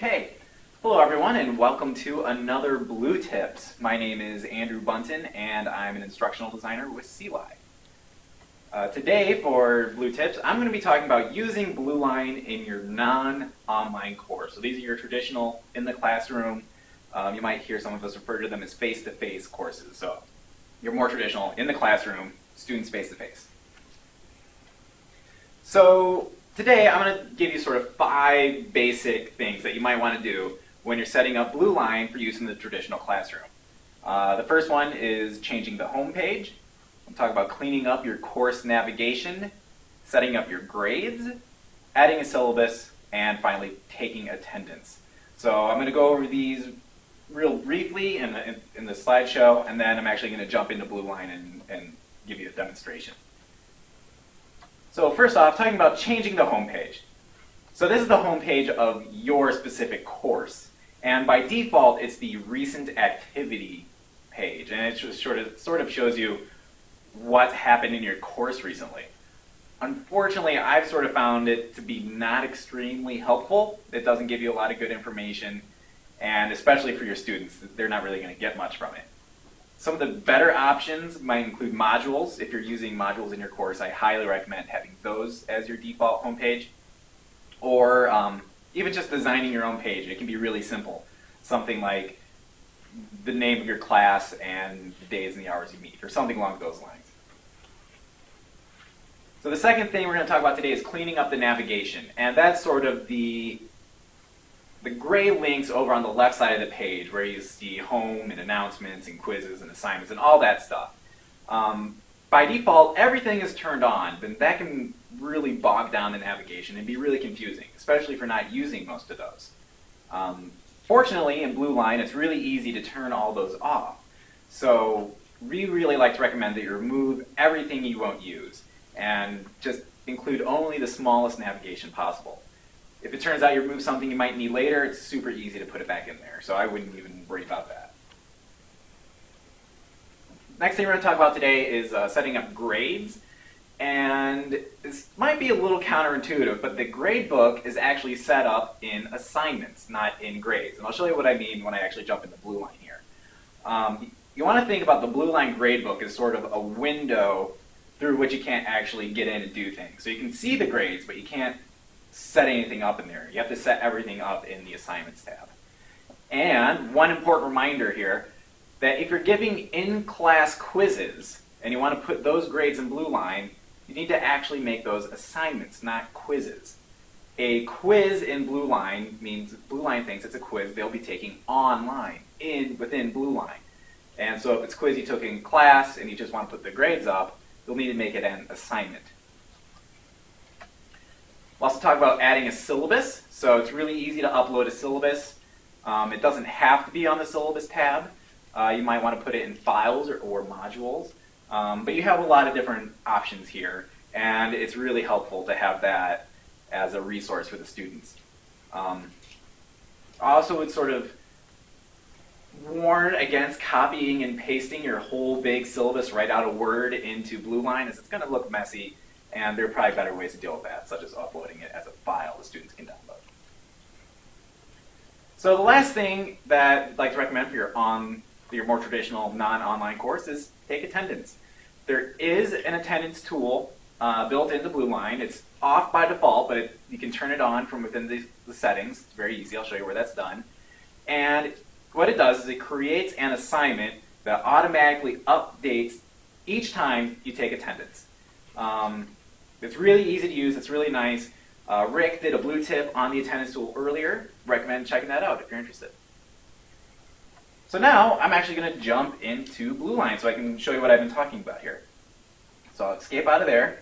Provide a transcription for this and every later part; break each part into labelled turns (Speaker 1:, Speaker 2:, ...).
Speaker 1: Okay, hello everyone and welcome to another Blue Tips. My name is Andrew Bunton and I'm an instructional designer with CLI. Today for Blue Tips, I'm going to be talking about using BlueLine in your non-online course. So these are your traditional in the classroom. You might hear some of us refer to them as face-to-face courses. So your more traditional in the classroom, students face-to-face. So today I'm going to give you sort of 5 basic things that you might want to do when you're setting up BlueLine for use in the traditional classroom. The first one is changing the home page. We'll talk about cleaning up your course navigation, setting up your grades, adding a syllabus, and finally taking attendance. So I'm going to go over these real briefly in the slideshow, and then I'm actually going to jump into BlueLine and give you a demonstration. So first off, talking about changing the home page. So this is the home page of your specific course. And by default, it's the recent activity page. And it just sort of shows you what's happened in your course recently. Unfortunately, I've sort of found it to be not extremely helpful. It doesn't give you a lot of good information. And especially for your students, they're not really going to get much from it. Some of the better options might include modules. If you're using modules in your course, I highly recommend having those as your default homepage. Or even just designing your own page. It can be really simple. Something like the name of your class and the days and the hours you meet, or something along those lines. So the second thing we're going to talk about today is cleaning up the navigation. And that's sort of the gray links over on the left side of the page where you see home and announcements and quizzes and assignments and all that stuff. By default, everything is turned on, but that can really bog down the navigation and be really confusing, especially if you're not using most of those. Fortunately, in BlueLine, it's really easy to turn all those off. So we really like to recommend that you remove everything you won't use and just include only the smallest navigation possible. If it turns out you remove something you might need later, it's super easy to put it back in there, so I wouldn't even worry about that. Next thing we're going to talk about today is setting up grades. And this might be a little counterintuitive, but the grade book is actually set up in assignments, not in grades. And I'll show you what I mean when I actually jump into BlueLine here. You want to think about the BlueLine gradebook as sort of a window through which you can't actually get in and do things. So you can see the grades, but you can't set anything up in there. You have to set everything up in the Assignments tab. And one important reminder here, that if you're giving in-class quizzes, and you want to put those grades in BlueLine, you need to actually make those assignments, not quizzes. A quiz in BlueLine means BlueLine thinks it's a quiz they'll be taking online, within BlueLine. And so if it's a quiz you took in class and you just want to put the grades up, you'll need to make it an assignment. We'll also talk about adding a syllabus. So it's really easy to upload a syllabus. It doesn't have to be on the syllabus tab. You might want to put it in files or modules. But you have a lot of different options here, and it's really helpful to have that as a resource for the students. I also would sort of warn against copying and pasting your whole big syllabus right out of Word into BlueLine, as it's going to look messy, and there are probably better ways to deal with that, such as uploading it as a file the students can download. So the last thing that I'd like to recommend for your more traditional non-online course is take attendance. There is an attendance tool built into BlueLine. It's off by default, but you can turn it on from within the settings. It's very easy. I'll show you where that's done. And what it does is it creates an assignment that automatically updates each time you take attendance. It's really easy to use. It's really nice. Rick did a blue tip on the attendance tool earlier. Recommend checking that out if you're interested. So now I'm actually going to jump into BlueLine so I can show you what I've been talking about here. So I'll escape out of there,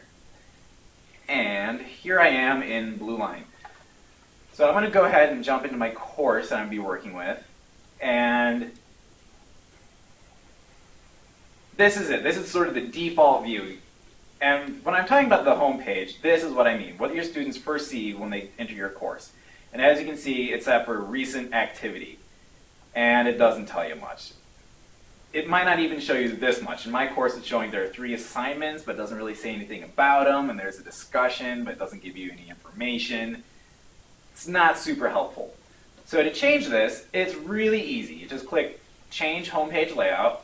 Speaker 1: and here I am in BlueLine. So I'm going to go ahead and jump into my course that I'm going to be working with, and this is it. This is sort of the default view. And when I'm talking about the home page, this is what I mean, what your students first see when they enter your course. And as you can see, it's set for recent activity. And it doesn't tell you much. It might not even show you this much. In my course, it's showing there are 3 assignments, but it doesn't really say anything about them, and there's a discussion, but it doesn't give you any information. It's not super helpful. So to change this, it's really easy. You just click Change Homepage Layout,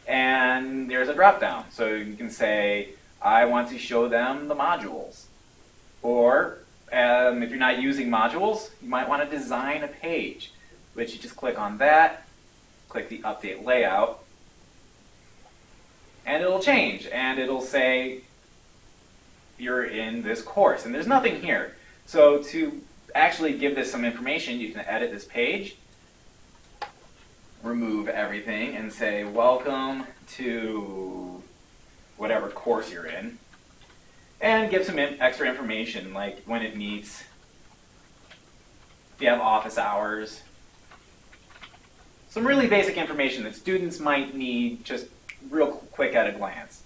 Speaker 1: and there's a drop-down. So you can say, I want to show them the modules. Or if you're not using modules, you might want to design a page, which you just click on that, click the Update Layout, and it'll change, and it'll say you're in this course. And there's nothing here. So to actually give this some information, you can edit this page, remove everything, and say, welcome to whatever course you're in, and give some extra information, like when it meets, if you have office hours, some really basic information that students might need just real quick at a glance.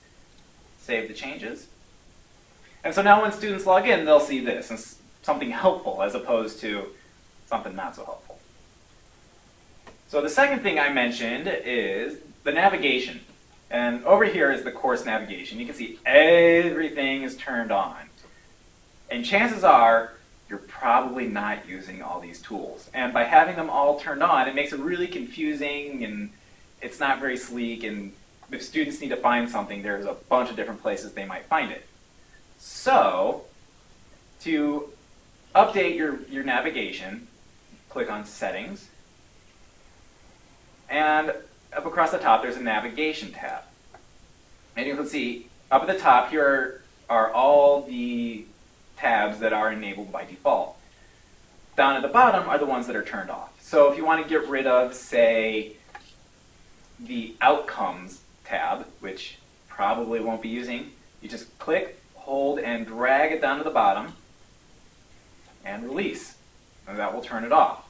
Speaker 1: Save the changes. And so now when students log in, they'll see this, and something helpful as opposed to something not so helpful. So the second thing I mentioned is the navigation. And over here is the course navigation. You can see everything is turned on. And chances are you're probably not using all these tools. And by having them all turned on, it makes it really confusing, and it's not very sleek, and if students need to find something, there's a bunch of different places they might find it. So to update your navigation, click on Settings, and up across the top there's a Navigation tab. And you can see up at the top here are all the tabs that are enabled by default. Down at the bottom are the ones that are turned off. So if you want to get rid of, say, the Outcomes tab, which probably won't be using, you just click, hold, and drag it down to the bottom, and release. And that will turn it off.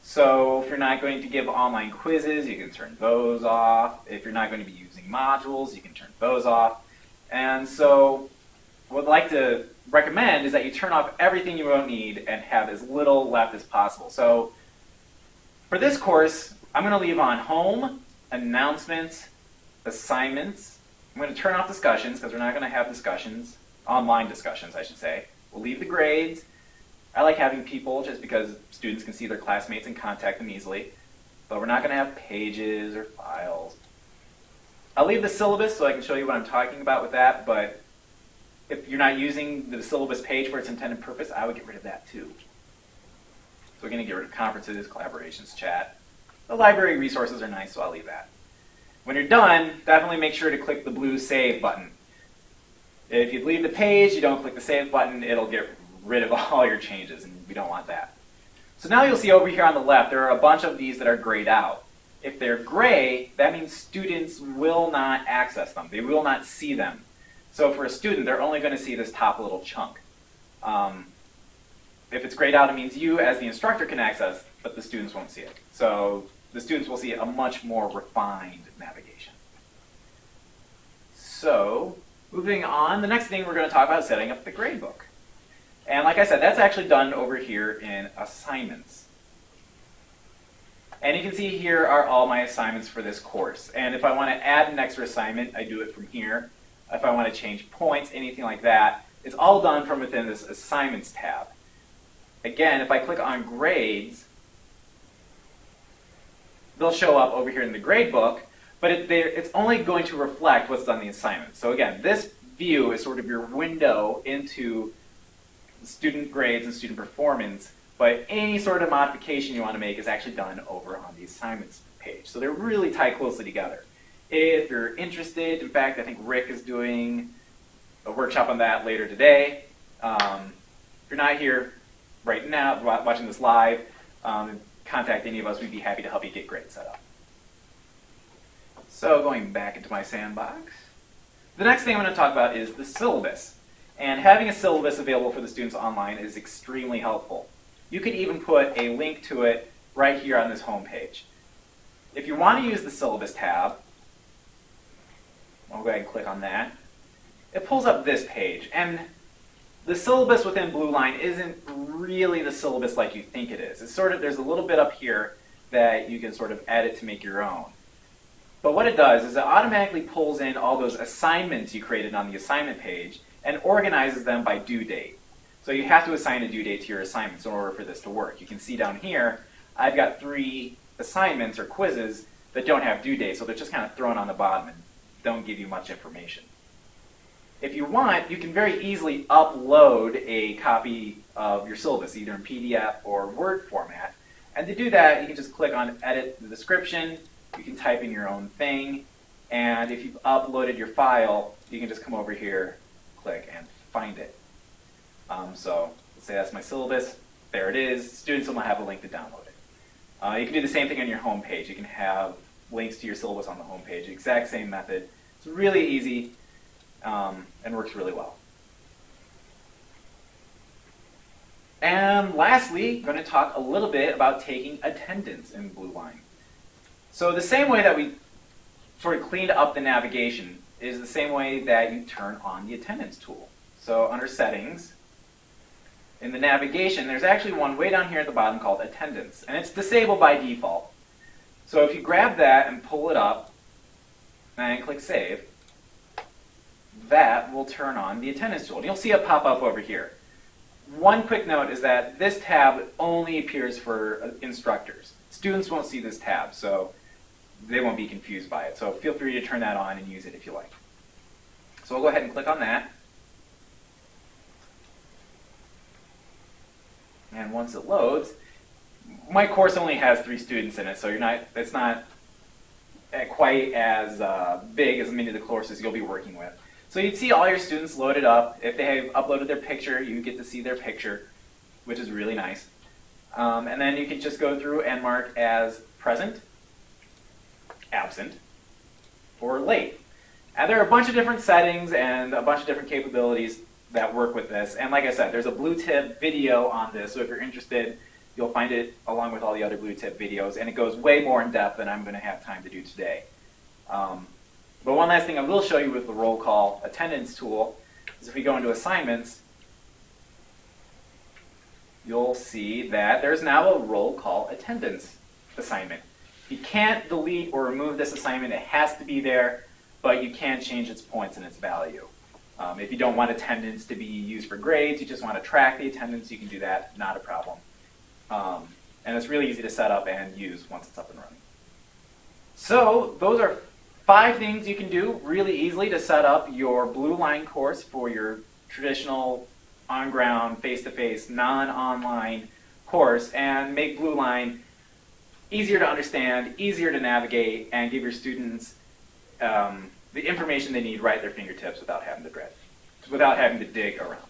Speaker 1: So if you're not going to give online quizzes, you can turn those off. If you're not going to be using modules, you can turn those off. And so what I'd like to recommend is that you turn off everything you won't need and have as little left as possible. So for this course, I'm going to leave on Home, Announcements, Assignments. I'm going to turn off discussions because we're not going to have discussions, online discussions I should say. We'll leave the grades. I like having people just because students can see their classmates and contact them easily, but we're not going to have pages or files. I'll leave the syllabus so I can show you what I'm talking about with that, but if you're not using the syllabus page for its intended purpose, I would get rid of that too. So we're going to get rid of conferences, collaborations, chat. The library resources are nice, so I'll leave that. When you're done, definitely make sure to click the blue Save button. If you leave the page, you don't click the Save button, it'll get rid of all your changes, and we don't want that. So now you'll see over here on the left, there are a bunch of these that are grayed out. If they're gray, that means students will not access them. They will not see them. So for a student, they're only going to see this top little chunk. If it's grayed out, it means you as the instructor can access, but the students won't see it. So the students will see a much more refined navigation. So moving on, the next thing we're going to talk about is setting up the gradebook. And like I said, that's actually done over here in Assignments. And you can see here are all my assignments for this course. And if I want to add an extra assignment, I do it from here. If I want to change points, anything like that, it's all done from within this Assignments tab. Again, if I click on Grades, they'll show up over here in the gradebook, but it's only going to reflect what's done in the assignment. So again, this view is sort of your window into student grades and student performance, but any sort of modification you want to make is actually done over on the Assignments page. So they're really tied closely together. If you're interested, in fact, I think Rick is doing a workshop on that later today. If you're not here right now, watching this live, contact any of us. We'd be happy to help you get grades set up. So going back into my sandbox, the next thing I'm going to talk about is the syllabus. And having a syllabus available for the students online is extremely helpful. You could even put a link to it right here on this home page. If you want to use the syllabus tab, I'll go ahead and click on that. It pulls up this page, and the syllabus within BlueLine isn't really the syllabus like you think it is. It's sort of, there's a little bit up here that you can sort of edit to make your own. But what it does is it automatically pulls in all those assignments you created on the assignment page and organizes them by due date. So you have to assign a due date to your assignments in order for this to work. You can see down here, I've got 3 assignments or quizzes that don't have due dates, so they're just kind of thrown on the bottom and don't give you much information. If you want, you can very easily upload a copy of your syllabus, either in PDF or Word format. And to do that, you can just click on Edit the Description. You can type in your own thing. And if you've uploaded your file, you can just come over here, click, and find it. So let's say that's my syllabus. There it is. Students will have a link to download it. You can do the same thing on your home page. You can have links to your syllabus on the home page. Exact same method. It's really easy and works really well. And lastly, I'm going to talk a little bit about taking attendance in BlueLine. So the same way that we sort of cleaned up the navigation is the same way that you turn on the attendance tool. So under Settings, in the navigation, there's actually one way down here at the bottom called Attendance, and it's disabled by default. So if you grab that and pull it up and click Save, that will turn on the attendance tool. And you'll see it pop up over here. One quick note is that this tab only appears for instructors. Students won't see this tab, so they won't be confused by it. So feel free to turn that on and use it if you like. So we'll go ahead and click on that. And once it loads, my course only has 3 students in it, so it's not quite as big as many of the courses you'll be working with. So you'd see all your students loaded up. If they have uploaded their picture, you get to see their picture, which is really nice. And then you can just go through and mark as present, absent, or late. And there are a bunch of different settings and a bunch of different capabilities that work with this. And like I said, there's a Blue Tip video on this, so if you're interested, you'll find it along with all the other Blue Tip videos, and it goes way more in depth than I'm going to have time to do today. But one last thing I will show you with the roll call attendance tool is if we go into assignments, you'll see that there's now a roll call attendance assignment. You can't delete or remove this assignment. It has to be there, but you can change its points and its value. If you don't want attendance to be used for grades, you just want to track the attendance, you can do that, not a problem. And it's really easy to set up and use once it's up and running. So those are 5 things you can do really easily to set up your BlueLine course for your traditional on-ground, face-to-face, non-online course and make BlueLine easier to understand, easier to navigate, and give your students the information they need right at their fingertips without having to dig around.